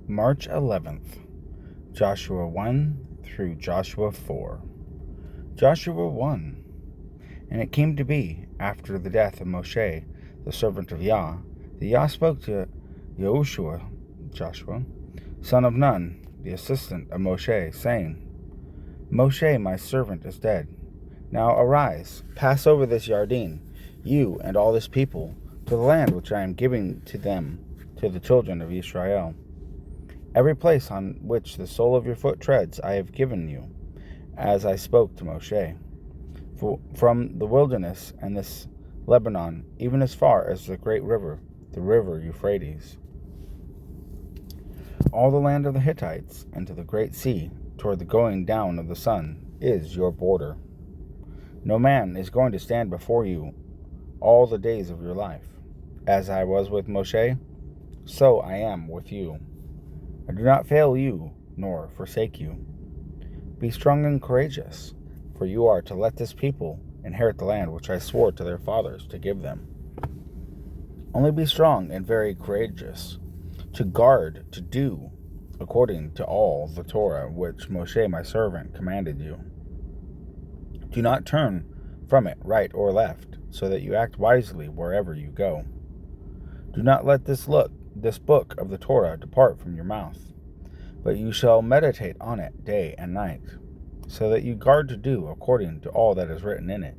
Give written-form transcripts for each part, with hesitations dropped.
March 11th, Joshua 1 through Joshua 4. Joshua 1. And it came to be, after the death of Moshe, the servant of Yah, that Yah spoke to Joshua, son of Nun, the assistant of Moshe, saying, Moshe, my servant, is dead. Now arise, pass over this Yarden, you and all this people, to the land which I am giving to them, to the children of Israel. Every place on which the sole of your foot treads I have given you, as I spoke to Moshe. For from the wilderness and this Lebanon, even as far as the great river, the river Euphrates, all the land of the Hittites, and to the great sea, toward the going down of the sun, is your border. No man is going to stand before you all the days of your life. As I was with Moshe, so I am with you. I do not fail you, nor forsake you. Be strong and courageous, for you are to let this people inherit the land which I swore to their fathers to give them. Only be strong and very courageous, to guard, to do, according to all the Torah which Moshe my servant commanded you. Do not turn from it right or left, so that you act wisely wherever you go. Do not let this book of the Torah depart from your mouth, but you shall meditate on it day and night, so that you guard to do according to all that is written in it.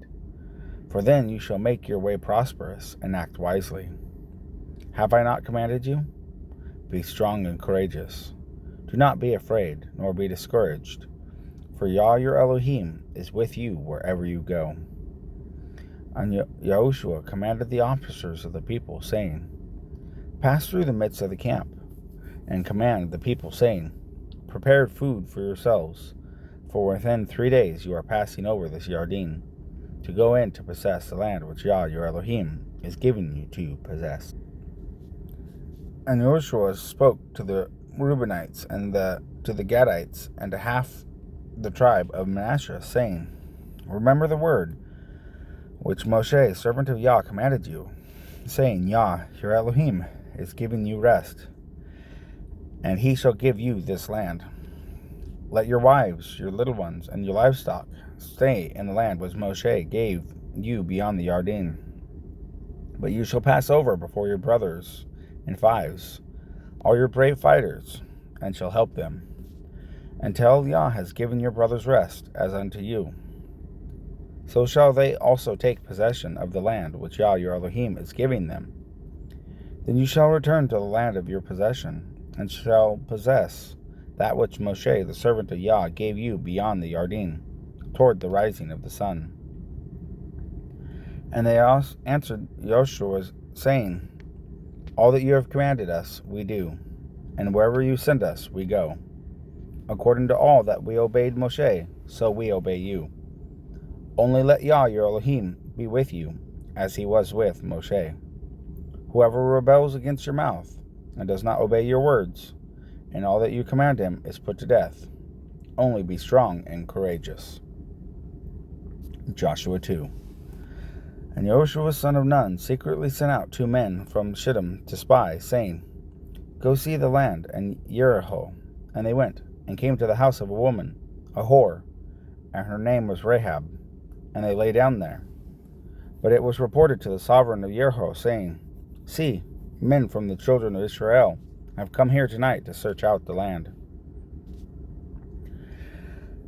For then you shall make your way prosperous and act wisely. Have I not commanded you? Be strong and courageous. Do not be afraid, nor be discouraged, for Yah your Elohim is with you wherever you go. And Yahushua commanded the officers of the people, saying, Pass through the midst of the camp, and command the people, saying, Prepare food for yourselves, for within 3 days you are passing over this Yarden, to go in to possess the land which Yah your Elohim is giving you to possess. And Yahushua spoke to the Reubenites and to the Gadites and to half the tribe of Manasseh, saying, Remember the word which Moshe, servant of Yah, commanded you, saying, Yah your Elohim is giving you rest, and he shall give you this land. Let your wives, your little ones, and your livestock stay in the land which Moshe gave you beyond the Yarden. But you shall pass over before your brothers in fives, all your brave fighters, and shall help them, until Yah has given your brothers rest, as unto you. So shall they also take possession of the land which Yah your Elohim is giving them. Then you shall return to the land of your possession, and shall possess that which Moshe, the servant of Yah, gave you beyond the Yarden, toward the rising of the sun. And they answered Joshua, saying, All that you have commanded us, we do, and wherever you send us, we go. According to all that we obeyed Moshe, so we obey you. Only let Yah your Elohim be with you, as he was with Moshe. Whoever rebels against your mouth, and does not obey your words, and all that you command him, is put to death. Only be strong and courageous. Joshua 2. And Joshua son of Nun secretly sent out 2 men from Shittim to spy, saying, Go see the land and Jericho. And they went, and came to the house of a woman, a whore, and her name was Rahab, and they lay down there. But it was reported to the sovereign of Jericho, saying, See, men from the children of Israel have come here tonight to search out the land.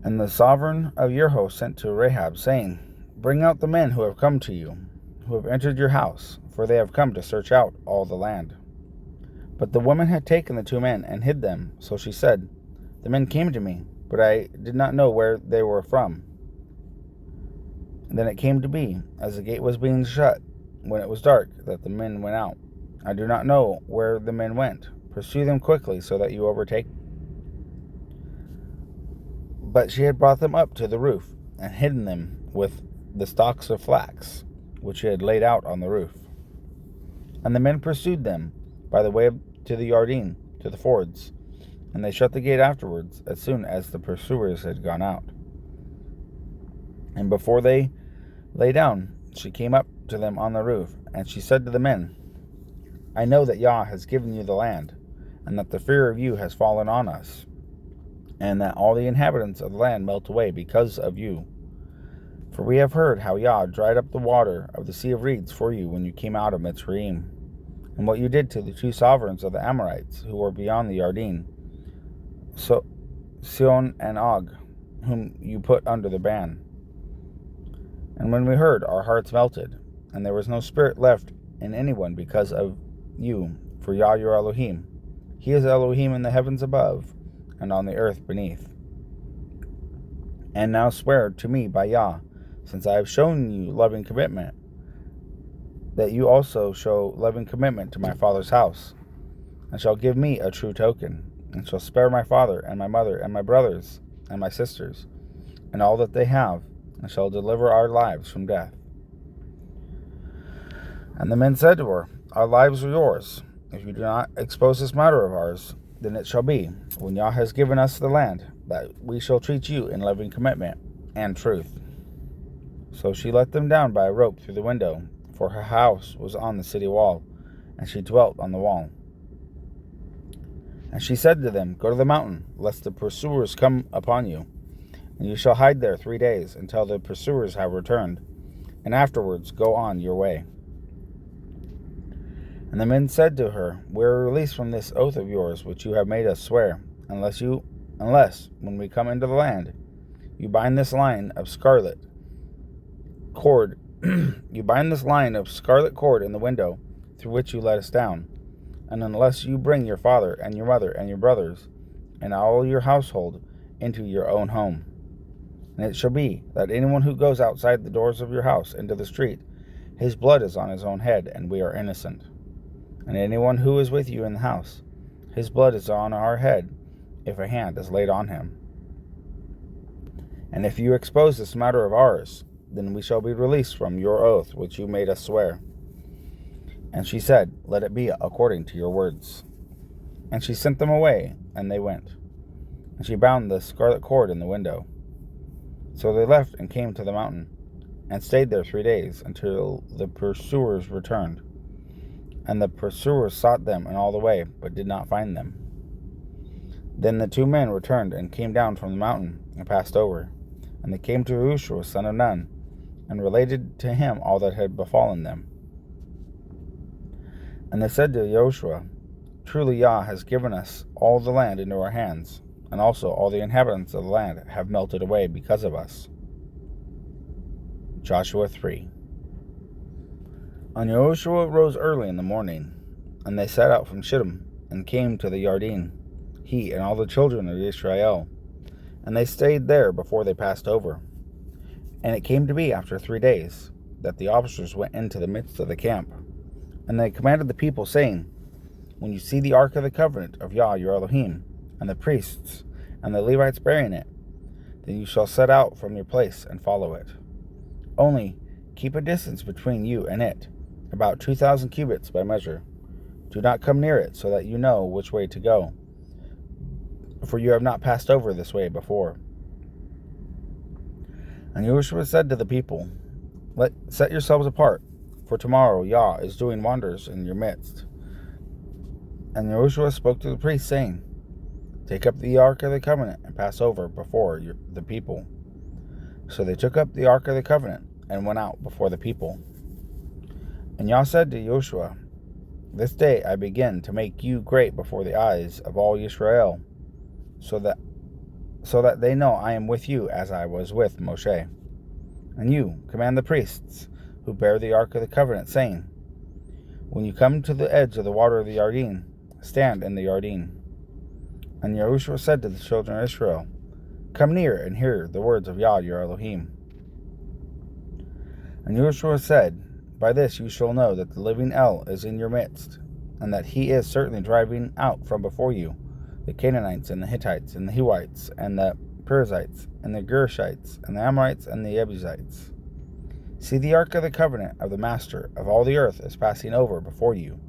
And the sovereign of Jericho sent to Rahab, saying, Bring out the men who have come to you, who have entered your house, for they have come to search out all the land. But the woman had taken the 2 men and hid them, so she said, The men came to me, but I did not know where they were from. And then it came to be, as the gate was being shut, when it was dark, that the men went out. I do not know where the men went. Pursue them quickly, so that you overtake them. But she had brought them up to the roof, and hidden them with the stalks of flax, which she had laid out on the roof. And the men pursued them by the way to the Yarden, to the fords, and they shut the gate afterwards, as soon as the pursuers had gone out. And before they lay down, she came up to them on the roof, and she said to the men, I know that Yah has given you the land, and that the fear of you has fallen on us, and that all the inhabitants of the land melt away because of you. For we have heard how Yah dried up the water of the Sea of Reeds for you when you came out of Mitzrayim, and what you did to the two sovereigns of the Amorites who were beyond the Yarden, Sihon and Og, whom you put under the ban. And when we heard, our hearts melted, and there was no spirit left in anyone because of you, for Yah your Elohim. He is Elohim in the heavens above, and on the earth beneath. And now swear to me by Yah, since I have shown you loving commitment, that you also show loving commitment to my father's house, and shall give me a true token, and shall spare my father and my mother and my brothers and my sisters, and all that they have, and shall deliver our lives from death. And the men said to her, Our lives are yours. If you do not expose this matter of ours, then it shall be, when Yah has given us the land, that we shall treat you in loving commitment and truth. So she let them down by a rope through the window, for her house was on the city wall, and she dwelt on the wall. And she said to them, Go to the mountain, lest the pursuers come upon you. And you shall hide there 3 days, until the pursuers have returned, and afterwards go on your way. And the men said to her, We are released from this oath of yours, which you have made us swear, unless, when we come into the land, you bind this line of scarlet cord in the window through which you let us down, and unless you bring your father and your mother and your brothers and all your household into your own home. And it shall be that anyone who goes outside the doors of your house into the street, his blood is on his own head, and we are innocent. And anyone who is with you in the house, his blood is on our head, if a hand is laid on him. And if you expose this matter of ours, then we shall be released from your oath which you made us swear. And she said, Let it be according to your words. And she sent them away, and they went. And she bound the scarlet cord in the window. So they left and came to the mountain, and stayed there 3 days, until the pursuers returned. And the pursuers sought them in all the way, but did not find them. Then the two men returned and came down from the mountain, and passed over. And they came to Yahushua son of Nun, and related to him all that had befallen them. And they said to Yahushua, Truly Yah has given us all the land into our hands, and also all the inhabitants of the land have melted away because of us. Joshua 3. And Yahushua rose early in the morning, and they set out from Shittim, and came to the Yarden, he and all the children of Israel. And they stayed there before they passed over. And it came to be after 3 days, that the officers went into the midst of the camp. And they commanded the people, saying, When you see the ark of the covenant of Yah your Elohim, and the priests and the Levites bearing it, then you shall set out from your place and follow it. Only keep a distance between you and it, about 2,000 cubits by measure. Do not come near it, so that you know which way to go, for you have not passed over this way before. And Yahushua said to the people, Set yourselves apart, for tomorrow Yah is doing wonders in your midst. And Yahushua spoke to the priests, saying, Take up the ark of the covenant, and pass over before the people. So they took up the ark of the covenant, and went out before the people. And Yah said to Yahushua, This day I begin to make you great before the eyes of all Israel, so that they know I am with you as I was with Moshe. And you command the priests who bear the ark of the covenant, saying, When you come to the edge of the water of the Yarden, stand in the Yarden. And Yahushua said to the children of Israel, Come near and hear the words of Yah your Elohim. And Yahushua said, By this you shall know that the living El is in your midst, and that he is certainly driving out from before you the Canaanites and the Hittites and the Hivites and the Perizzites and the Gershites and the Amorites and the Jebusites. See, the ark of the covenant of the Master of all the earth is passing over before you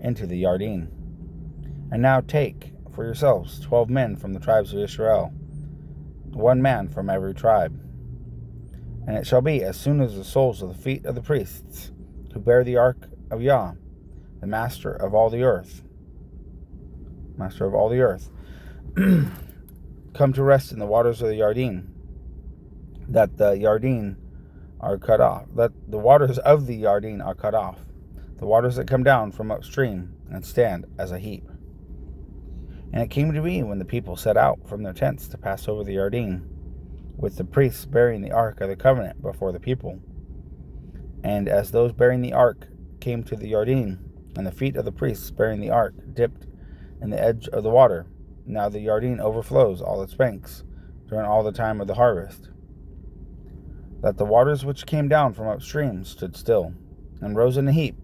into the Yarden. And now take for yourselves 12 men from the tribes of Israel, 1 man from every tribe. And it shall be, as soon as the soles of the feet of the priests who bear the ark of Yah, the Master of all the earth, master of all the earth, come to rest in the waters of the Yarden, that the Yarden are cut off, that the waters of the Yarden are cut off, the waters that come down from upstream and stand as a heap. And it came to be when the people set out from their tents to pass over the Yarden, with the priests bearing the ark of the covenant before the people. And as those bearing the ark came to the Yarden, and the feet of the priests bearing the ark dipped in the edge of the water, now the Yarden overflows all its banks during all the time of the harvest, that the waters which came down from upstream stood still, and rose in a heap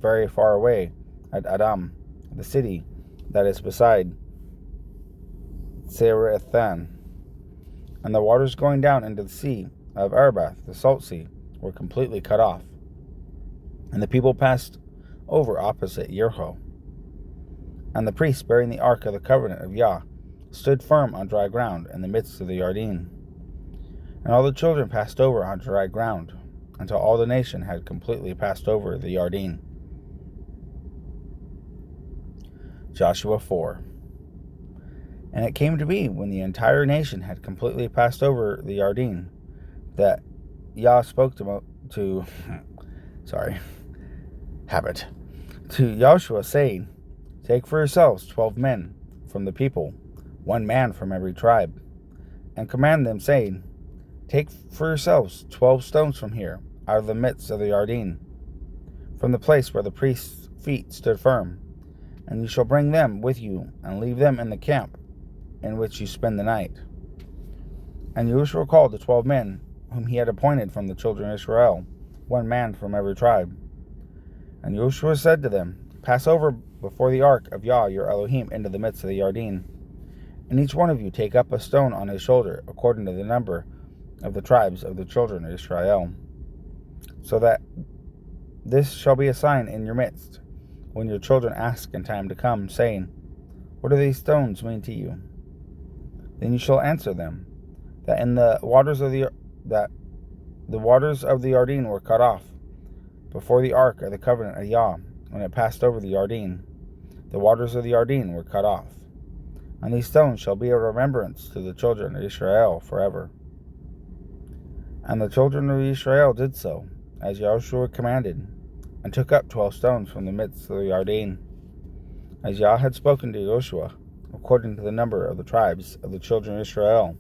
very far away at Adam, the city that is beside Serethan. And the waters going down into the sea of Arbath, the salt sea, were completely cut off. And the people passed over opposite Jericho. And the priests bearing the ark of the covenant of Yah stood firm on dry ground in the midst of the Yarden. And all the children passed over on dry ground, until all the nation had completely passed over the Yarden. Joshua 4. And it came to be, when the entire nation had completely passed over the Yarden, that Yah spoke to Joshua, saying, Take for yourselves 12 men from the people, 1 man from every tribe, and command them, saying, Take for yourselves 12 stones from here, out of the midst of the Yarden, from the place where the priest's feet stood firm, and you shall bring them with you, and leave them in the camp in which you spend the night. And Joshua called the 12 men whom he had appointed from the children of Israel, 1 man from every tribe. And Joshua said to them, Pass over before the ark of Yah your Elohim into the midst of the Yarden, and each one of you take up a stone on his shoulder, according to the number of the tribes of the children of Israel, so that this shall be a sign in your midst, when your children ask in time to come, saying, What do these stones mean to you? Then you shall answer them, that in the waters of the Yarden were cut off before the ark of the covenant of Yah, when it passed over the Yarden. The waters of the Yarden were cut off, and these stones shall be a remembrance to the children of Israel forever. And the children of Israel did so, as Joshua commanded, and took up 12 stones from the midst of the Yarden, as Yah had spoken to Joshua, according to the number of the tribes of the children of Israel,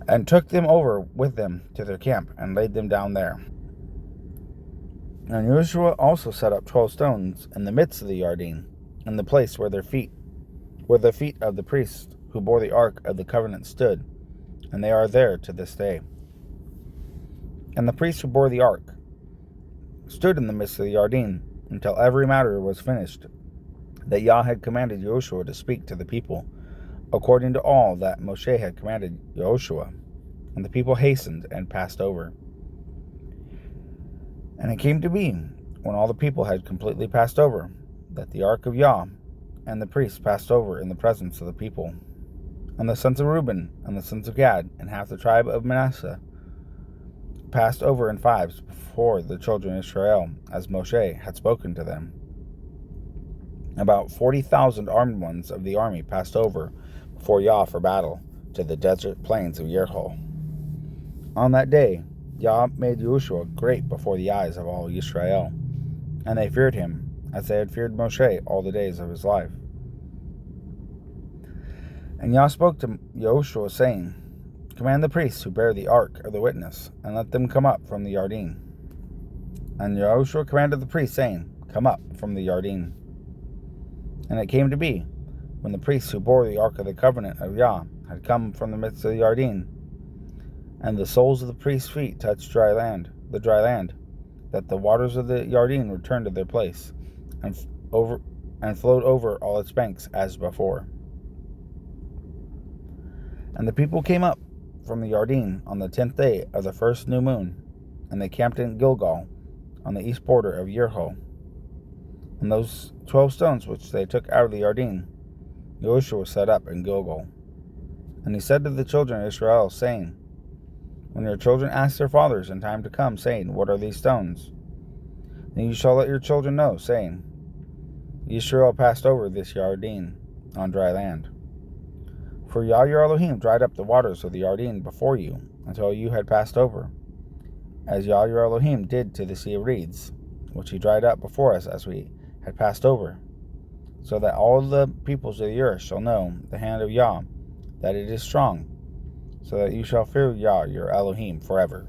and took them over with them to their camp, and laid them down there. And Joshua also set up 12 stones in the midst of the Yarden, in the place where the feet of the priests who bore the ark of the covenant stood, and they are there to this day. And the priests who bore the ark stood in the midst of the Yarden until every matter was finished that Yah had commanded Joshua to speak to the people, according to all that Moshe had commanded Joshua. And the people hastened and passed over. And it came to be, when all the people had completely passed over, that the ark of Yah and the priests passed over in the presence of the people. And the sons of Reuben and the sons of Gad and half the tribe of Manasseh passed over in fives before the children of Israel, as Moshe had spoken to them. About 40,000 armed ones of the army passed over before Yah for battle to the desert plains of Jericho. On that day, Yah made Joshua great before the eyes of all Israel, and they feared him, as they had feared Moshe all the days of his life. And Yah spoke to Joshua, saying, Command the priests who bear the ark of the witness, and let them come up from the Yarden. And Joshua commanded the priests, saying, Come up from the Yarden. And it came to be, when the priests who bore the ark of the covenant of Yah had come from the midst of the Yarden, and the soles of the priests' feet touched the dry land, that the waters of the Yarden returned to their place, and flowed over all its banks as before. And the people came up from the Yarden on the 10th day of the first new moon, and they camped in Gilgal, on the east border of Jericho. And those 12 stones which they took out of the Yarden, Joshua set up in Gilgal. And he said to the children of Israel, saying, When your children ask their fathers in time to come, saying, What are these stones? Then you shall let your children know, saying, Yisrael passed over this Yarden on dry land. For Yah your Elohim dried up the waters of the Yarden before you, until you had passed over, as Yah your Elohim did to the sea of reeds, which he dried up before us as we had passed over, so that all the peoples of the earth shall know the hand of Yah, that it is strong, so that you shall fear Yah your Elohim forever.